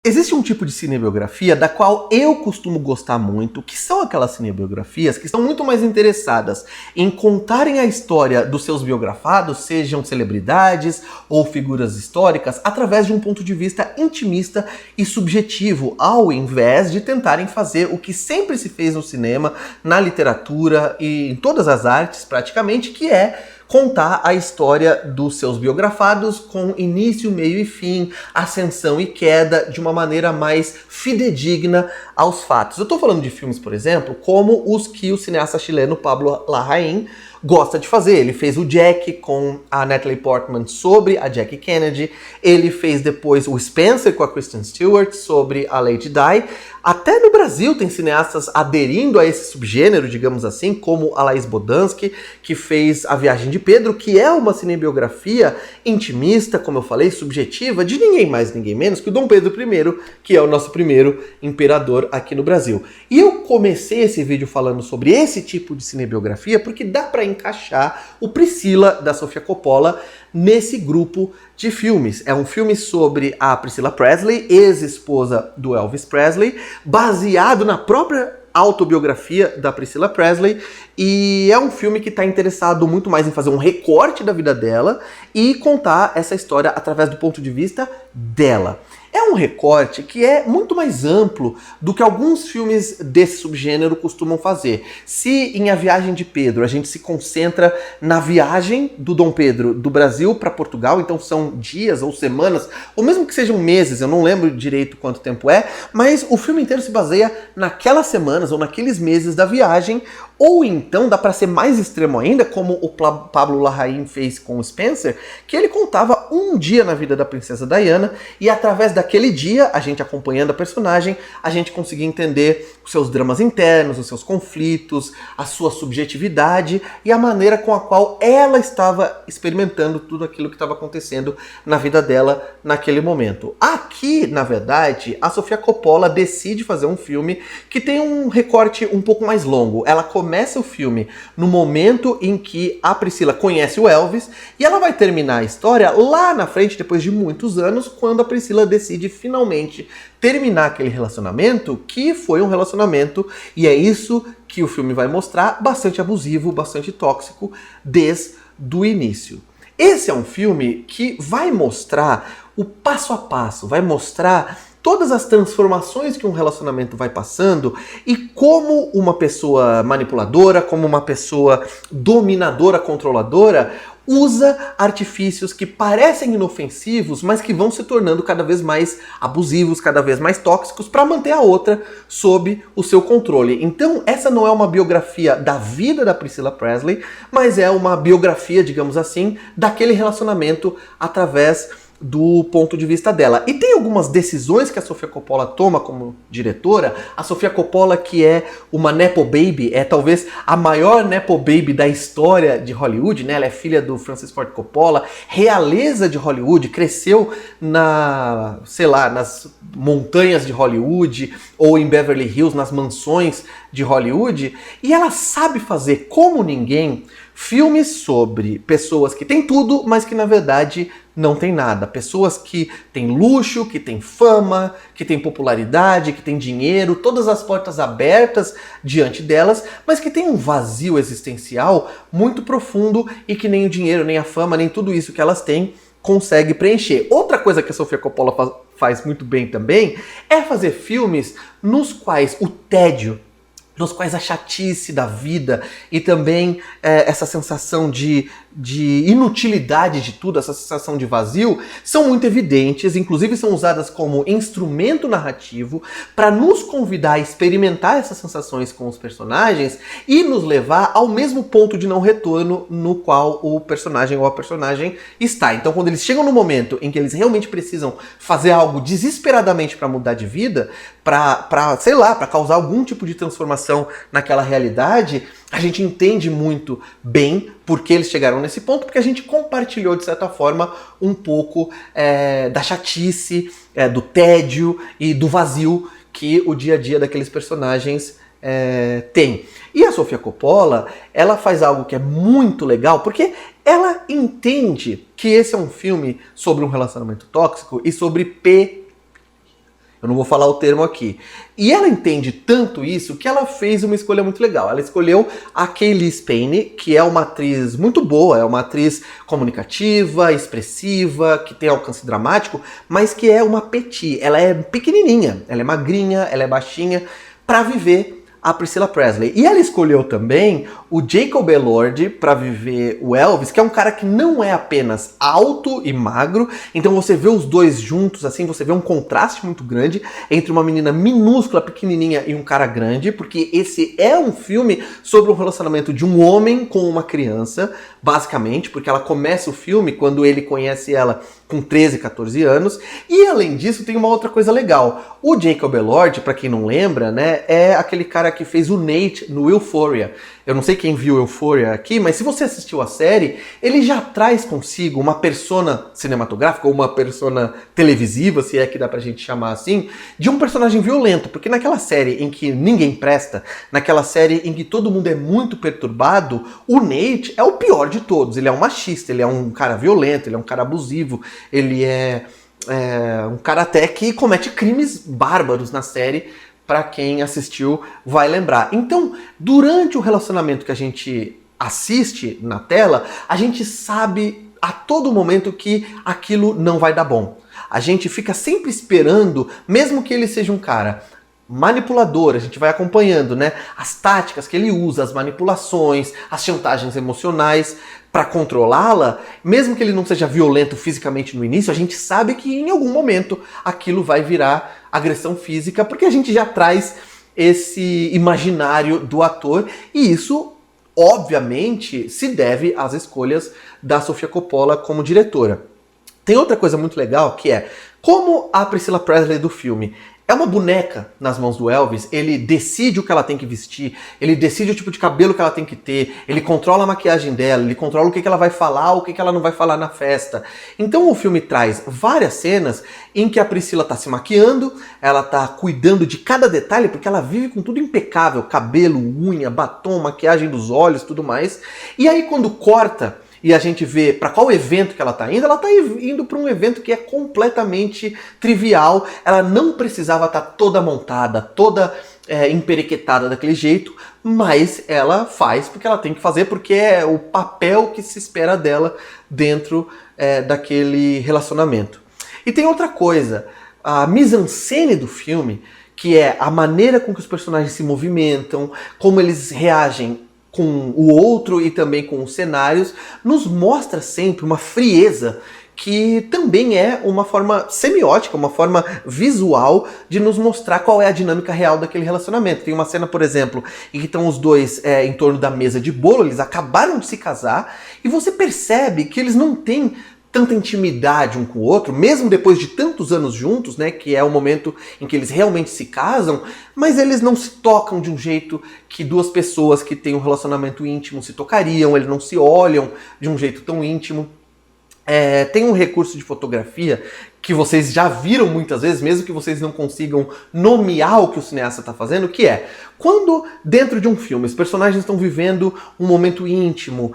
Existe um tipo de cinebiografia da qual eu costumo gostar muito, que são aquelas cinebiografias que estão muito mais interessadas em contarem a história dos seus biografados, sejam celebridades ou figuras históricas, através de um ponto de vista intimista e subjetivo, ao invés de tentarem fazer o que sempre se fez no cinema, na literatura e em todas as artes praticamente, que é contar a história dos seus biografados com início, meio e fim, ascensão e queda, de uma maneira mais fidedigna aos fatos. Eu estou falando de filmes, por exemplo, como os que o cineasta chileno Pablo Larraín gosta de fazer. Ele fez o Jack com a Natalie Portman sobre a Jackie Kennedy, ele fez depois o Spencer com a Kristen Stewart sobre a Lady Di. Até no Brasil tem cineastas aderindo a esse subgênero, digamos assim, como a Laís Bodansky, que fez A Viagem de Pedro, que é uma cinebiografia intimista, como eu falei, subjetiva, de ninguém mais, ninguém menos que o Dom Pedro I, que é o nosso primeiro imperador aqui no Brasil. E eu comecei esse vídeo falando sobre esse tipo de cinebiografia porque dá para encaixar o Priscila, da Sofia Coppola, nesse grupo de filmes. É um filme sobre a Priscilla Presley, ex-esposa do Elvis Presley, baseado na própria autobiografia da Priscilla Presley, e é um filme que está interessado muito mais em fazer um recorte da vida dela e contar essa história através do ponto de vista dela. É um recorte que é muito mais amplo do que alguns filmes desse subgênero costumam fazer. Se em A Viagem de Pedro a gente se concentra na viagem do Dom Pedro do Brasil para Portugal, então são dias ou semanas, ou mesmo que sejam meses, eu não lembro direito quanto tempo é, mas o filme inteiro se baseia naquelas semanas ou naqueles meses da viagem. Ou então dá para ser mais extremo ainda, como o Pablo Larraín fez com o Spencer, que ele contava um dia na vida da princesa Diana e através daquele dia, a gente acompanhando a personagem, a gente conseguia entender os seus dramas internos, os seus conflitos, a sua subjetividade e a maneira com a qual ela estava experimentando tudo aquilo que estava acontecendo na vida dela naquele momento. Aqui, na verdade, a Sofia Coppola decide fazer um filme que tem um recorte um pouco mais longo. Ela começa o filme no momento em que a Priscila conhece o Elvis e ela vai terminar a história lá na frente, depois de muitos anos, quando a Priscila decide finalmente terminar aquele relacionamento, que foi um relacionamento, e é isso que o filme vai mostrar, bastante abusivo, bastante tóxico, desde o início. Esse é um filme que vai mostrar o passo a passo, vai mostrar todas as transformações que um relacionamento vai passando e como uma pessoa manipuladora, como uma pessoa dominadora, controladora, usa artifícios que parecem inofensivos, mas que vão se tornando cada vez mais abusivos, cada vez mais tóxicos, para manter a outra sob o seu controle. Então, essa não é uma biografia da vida da Priscilla Presley, mas é uma biografia, digamos assim, daquele relacionamento através do ponto de vista dela. E tem algumas decisões que a Sofia Coppola toma como diretora. A Sofia Coppola, que é uma nepo baby, é talvez a maior nepo baby da história de Hollywood, né? Ela é filha do Francis Ford Coppola, realeza de Hollywood, cresceu nas montanhas de Hollywood ou em Beverly Hills, nas mansões de Hollywood, e ela sabe fazer como ninguém filmes sobre pessoas que têm tudo, mas que na verdade não tem nada. Pessoas que têm luxo, que têm fama, que têm popularidade, que têm dinheiro, todas as portas abertas diante delas, mas que têm um vazio existencial muito profundo e que nem o dinheiro, nem a fama, nem tudo isso que elas têm consegue preencher. Outra coisa que a Sofia Coppola faz muito bem também é fazer filmes nos quais o tédio, nos quais a chatice da vida e também essa sensação de inutilidade de tudo, essa sensação de vazio, são muito evidentes, inclusive são usadas como instrumento narrativo para nos convidar a experimentar essas sensações com os personagens e nos levar ao mesmo ponto de não retorno no qual o personagem ou a personagem está. Então, quando eles chegam no momento em que eles realmente precisam fazer algo desesperadamente para mudar de vida, para causar algum tipo de transformação naquela realidade, a gente entende muito bem por que eles chegaram nesse ponto, porque a gente compartilhou, de certa forma, um pouco da chatice, do tédio e do vazio que o dia a dia daqueles personagens tem. E a Sofia Coppola, ela faz algo que é muito legal, porque ela entende que esse é um filme sobre um relacionamento tóxico e sobre Eu não vou falar o termo aqui. E ela entende tanto isso que ela fez uma escolha muito legal. Ela escolheu a Cailee Spaeny, que é uma atriz muito boa, é uma atriz comunicativa, expressiva, que tem alcance dramático, mas que é uma petit. Ela é pequenininha, ela é magrinha, ela é baixinha, para viver a Priscilla Presley. E ela escolheu também o Jacob Elordi para viver o Elvis, que é um cara que não é apenas alto e magro, então você vê os dois juntos, assim, você vê um contraste muito grande entre uma menina minúscula, pequenininha e um cara grande, porque esse é um filme sobre o relacionamento de um homem com uma criança, basicamente, porque ela começa o filme quando ele conhece ela com 13, 14 anos, e além disso tem uma outra coisa legal. O Jacob Elordi, para quem não lembra, né, é aquele cara que fez o Nate no Euphoria. Eu não sei quem viu Euphoria aqui, mas se você assistiu a série, ele já traz consigo uma persona cinematográfica, ou uma persona televisiva, se é que dá pra gente chamar assim, de um personagem violento, porque naquela série em que ninguém presta, naquela série em que todo mundo é muito perturbado, o Nate é o pior de todos. Ele é um machista, ele é um cara violento, ele é um cara abusivo, ele é um cara até que comete crimes bárbaros na série, para quem assistiu vai lembrar. Então, durante o relacionamento que a gente assiste na tela, a gente sabe a todo momento que aquilo não vai dar bom. A gente fica sempre esperando, mesmo que ele seja um cara manipulador, a gente vai acompanhando, né, as táticas que ele usa, as manipulações, as chantagens emocionais para controlá-la, mesmo que ele não seja violento fisicamente no início, a gente sabe que em algum momento aquilo vai virar agressão física, porque a gente já traz esse imaginário do ator, e isso obviamente se deve às escolhas da Sofia Coppola como diretora. Tem outra coisa muito legal que é, como a Priscilla Presley do filme é uma boneca nas mãos do Elvis, ele decide o que ela tem que vestir, ele decide o tipo de cabelo que ela tem que ter, ele controla a maquiagem dela, ele controla o que ela vai falar, o que ela não vai falar na festa. Então o filme traz várias cenas em que a Priscilla tá se maquiando, ela tá cuidando de cada detalhe, porque ela vive com tudo impecável, cabelo, unha, batom, maquiagem dos olhos, tudo mais. E aí quando corta e a gente vê para qual evento que ela tá indo para um evento que é completamente trivial, ela não precisava estar toda montada, toda emperequetada daquele jeito, mas ela faz porque ela tem que fazer, porque é o papel que se espera dela dentro daquele relacionamento. E tem outra coisa, a mise-en-scène do filme, que é a maneira com que os personagens se movimentam, como eles reagem com o outro e também com os cenários, nos mostra sempre uma frieza que também é uma forma semiótica, uma forma visual de nos mostrar qual é a dinâmica real daquele relacionamento. Tem uma cena, por exemplo, em que estão os dois em torno da mesa de bolo, eles acabaram de se casar, e você percebe que eles não têm tanta intimidade um com o outro, mesmo depois de tantos anos juntos, né, que é o momento em que eles realmente se casam, mas eles não se tocam de um jeito que duas pessoas que têm um relacionamento íntimo se tocariam, eles não se olham de um jeito tão íntimo. Tem um recurso de fotografia que vocês já viram muitas vezes, mesmo que vocês não consigam nomear o que o cineasta está fazendo, que é, quando dentro de um filme os personagens estão vivendo um momento íntimo,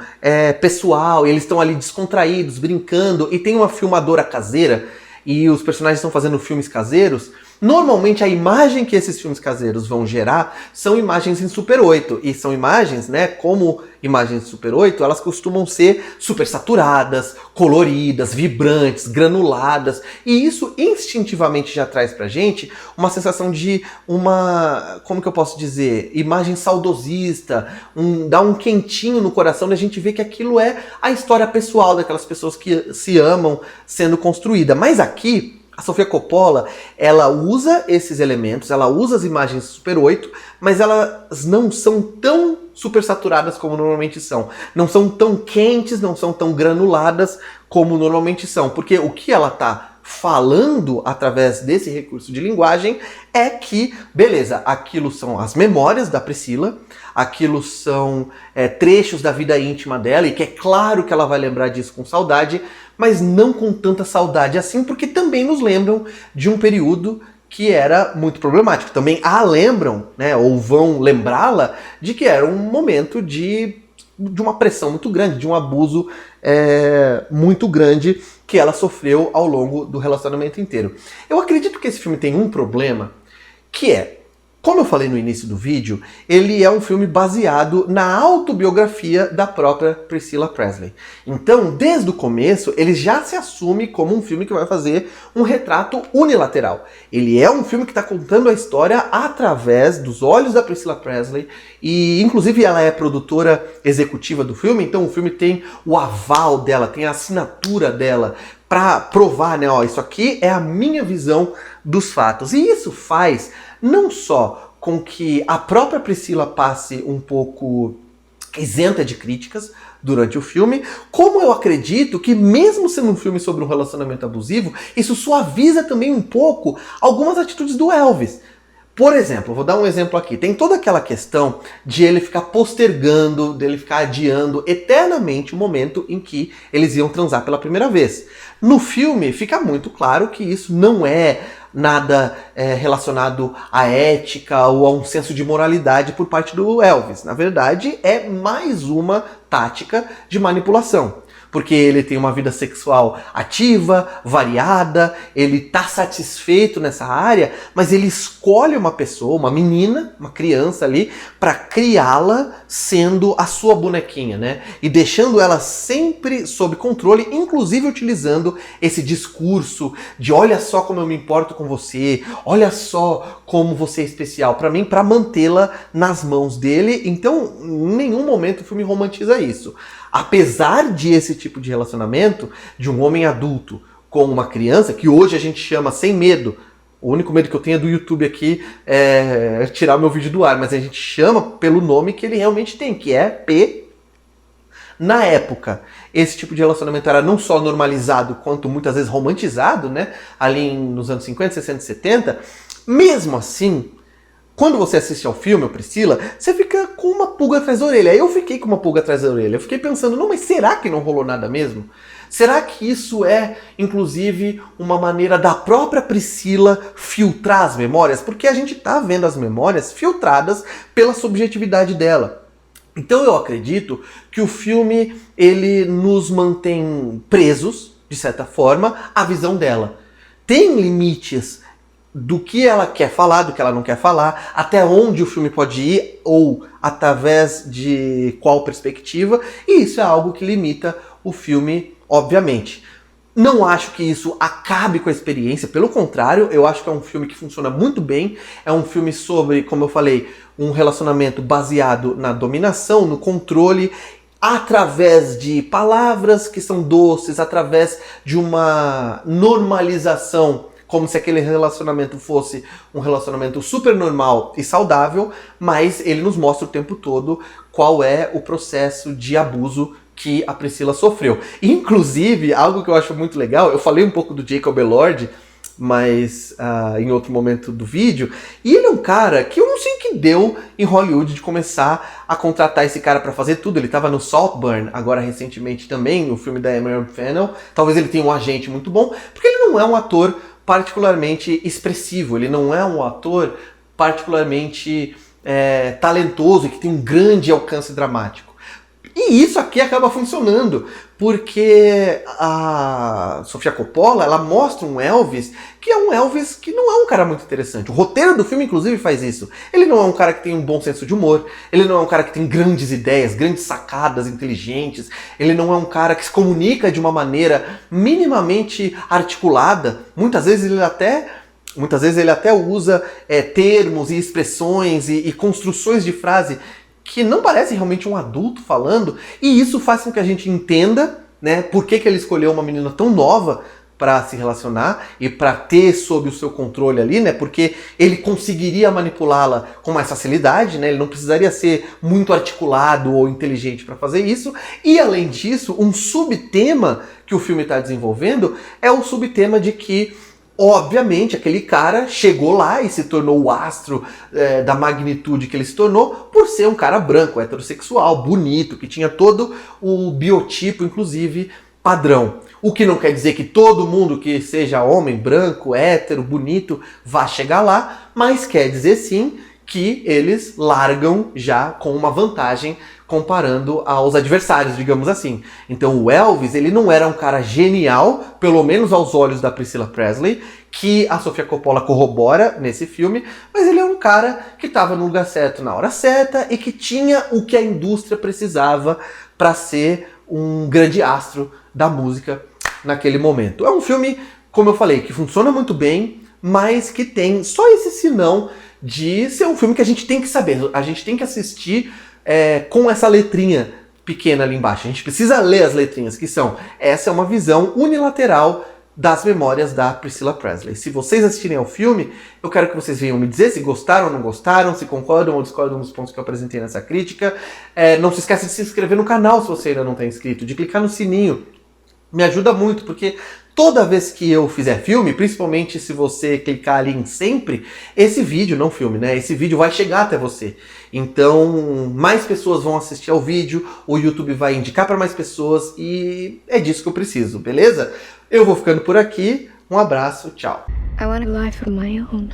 pessoal, eles estão ali descontraídos, brincando, e tem uma filmadora caseira, e os personagens estão fazendo filmes caseiros, normalmente a imagem que esses filmes caseiros vão gerar são imagens em Super 8, e são imagens, né, como imagens de Super 8, elas costumam ser super saturadas, coloridas, vibrantes, granuladas, e isso instintivamente já traz pra gente uma sensação de como que eu posso dizer, imagem saudosista, dá um quentinho no coração da gente ver que aquilo é a história pessoal daquelas pessoas que se amam sendo construída. Mas aqui, a Sofia Coppola, ela usa esses elementos, ela usa as imagens Super 8, mas elas não são tão super saturadas como normalmente são. Não são tão quentes, não são tão granuladas como normalmente são. Porque o que ela tá falando através desse recurso de linguagem é que, beleza, aquilo são as memórias da Priscilla, aquilo são trechos da vida íntima dela, e que é claro que ela vai lembrar disso com saudade, mas não com tanta saudade assim, porque também nos lembram de um período que era muito problemático. Também a lembram, né, ou vão lembrá-la de que era um momento de de uma pressão muito grande, de um abuso muito grande que ela sofreu ao longo do relacionamento inteiro. Eu acredito que esse filme tem um problema, que é, como eu falei no início do vídeo, ele é um filme baseado na autobiografia da própria Priscilla Presley. Então, desde o começo, ele já se assume como um filme que vai fazer um retrato unilateral. Ele é um filme que está contando a história através dos olhos da Priscilla Presley e, inclusive, ela é produtora executiva do filme, então o filme tem o aval dela, tem a assinatura dela para provar, né, ó, isso aqui é a minha visão dos fatos. E isso faz não só com que a própria Priscilla passe um pouco isenta de críticas durante o filme, como eu acredito que mesmo sendo um filme sobre um relacionamento abusivo, isso suaviza também um pouco algumas atitudes do Elvis. Por exemplo, vou dar um exemplo aqui. Tem toda aquela questão de ele ficar postergando, dele ficar adiando eternamente o momento em que eles iam transar pela primeira vez. No filme fica muito claro que isso não é nada relacionado à ética ou a um senso de moralidade por parte do Elvis. Na verdade, é mais uma tática de manipulação. Porque ele tem uma vida sexual ativa, variada, ele tá satisfeito nessa área, mas ele escolhe uma pessoa, uma menina, uma criança ali, para criá-la sendo a sua bonequinha, né? E deixando ela sempre sob controle, inclusive utilizando esse discurso de olha só como eu me importo com você, olha só como você é especial para mim, para mantê-la nas mãos dele. Então, em nenhum momento o filme romantiza isso. Apesar de esse tipo de relacionamento, de um homem adulto com uma criança, que hoje a gente chama sem medo, o único medo que eu tenho é do YouTube aqui é tirar meu vídeo do ar, mas a gente chama pelo nome que ele realmente tem, que é P. Na época, esse tipo de relacionamento era não só normalizado, quanto muitas vezes romantizado, né? Ali nos anos 50, 60 e 70. Mesmo assim, quando você assiste ao filme, Priscilla, você fica com uma pulga atrás da orelha. Eu fiquei com uma pulga atrás da orelha. Eu fiquei pensando, não, mas será que não rolou nada mesmo? Será que isso é, inclusive, uma maneira da própria Priscilla filtrar as memórias? Porque a gente tá vendo as memórias filtradas pela subjetividade dela. Então eu acredito que o filme, ele nos mantém presos, de certa forma, à visão dela. Tem limites do que ela quer falar, do que ela não quer falar, até onde o filme pode ir, ou através de qual perspectiva, e isso é algo que limita o filme, obviamente. Não acho que isso acabe com a experiência, pelo contrário, eu acho que é um filme que funciona muito bem, é um filme sobre, como eu falei, um relacionamento baseado na dominação, no controle, através de palavras que são doces, através de uma normalização, como se aquele relacionamento fosse um relacionamento super normal e saudável, mas ele nos mostra o tempo todo qual é o processo de abuso que a Priscilla sofreu. Inclusive, algo que eu acho muito legal, eu falei um pouco do Jacob Elord, mas em outro momento do vídeo, e ele é um cara que eu não sei o que deu em Hollywood de começar a contratar esse cara para fazer tudo. Ele estava no Saltburn, agora recentemente também, no filme da Emerald Fennell. Talvez ele tenha um agente muito bom, porque ele não é um ator particularmente expressivo, ele não é um ator particularmente talentoso, que tem um grande alcance dramático. E isso aqui acaba funcionando, porque a Sofia Coppola, ela mostra um Elvis que é um Elvis que não é um cara muito interessante. O roteiro do filme, inclusive, faz isso. Ele não é um cara que tem um bom senso de humor, ele não é um cara que tem grandes ideias, grandes sacadas inteligentes, ele não é um cara que se comunica de uma maneira minimamente articulada. Muitas vezes ele até usa termos e expressões e construções de frase que não parece realmente um adulto falando, e isso faz com que a gente entenda, né, por que ele escolheu uma menina tão nova para se relacionar e para ter sob o seu controle ali, né, porque ele conseguiria manipulá-la com mais facilidade, né, ele não precisaria ser muito articulado ou inteligente para fazer isso, e além disso, um subtema que o filme está desenvolvendo é o subtema de que obviamente, aquele cara chegou lá e se tornou o astro da magnitude que ele se tornou por ser um cara branco, heterossexual, bonito, que tinha todo o biotipo, inclusive, padrão. O que não quer dizer que todo mundo que seja homem, branco, hétero, bonito, vá chegar lá, mas quer dizer sim que eles largam já com uma vantagem comparando aos adversários, digamos assim. Então o Elvis, ele não era um cara genial, pelo menos aos olhos da Priscilla Presley, que a Sofia Coppola corrobora nesse filme, mas ele é um cara que estava no lugar certo na hora certa e que tinha o que a indústria precisava para ser um grande astro da música naquele momento. É um filme, como eu falei, que funciona muito bem, mas que tem só esse sinão de ser um filme que a gente tem que saber, a gente tem que assistir com essa letrinha pequena ali embaixo. A gente precisa ler as letrinhas, que são: essa é uma visão unilateral das memórias da Priscilla Presley. Se vocês assistirem ao filme, eu quero que vocês venham me dizer se gostaram ou não gostaram, se concordam ou discordam dos pontos que eu apresentei nessa crítica. Não se esqueça de se inscrever no canal se você ainda não está inscrito, de clicar no sininho. Me ajuda muito, porque toda vez que eu fizer filme, principalmente se você clicar ali em sempre, esse vídeo, não filme, né? Esse vídeo vai chegar até você. Então, mais pessoas vão assistir ao vídeo, o YouTube vai indicar para mais pessoas e é disso que eu preciso, beleza? Eu vou ficando por aqui. Um abraço, tchau. I want a life of my own.